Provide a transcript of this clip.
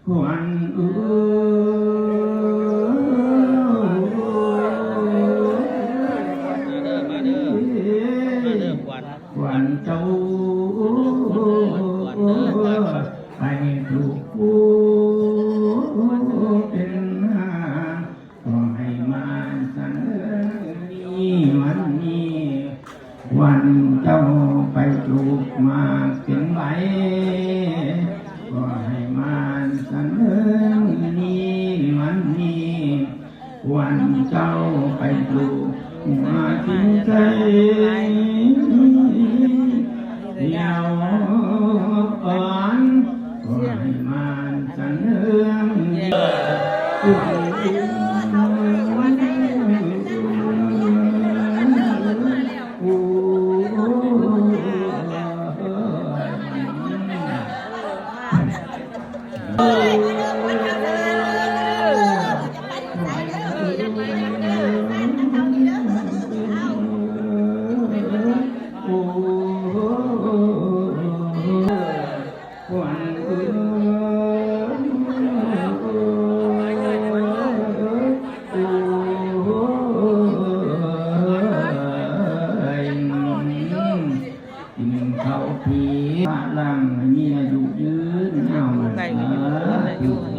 วันวันเจ้าไปถูกผู้เป็นหาขอให้มาสันนี้วันนี้วันเจ้าไปถูกมาเป็นใบขอให้มาสันนี้วันนี้วันเจ้าไปถูกมาถึงใจเดียวอ่อนขอให้มาสันเฮืองเขาผีพลังเมียอยู่ยืนเอา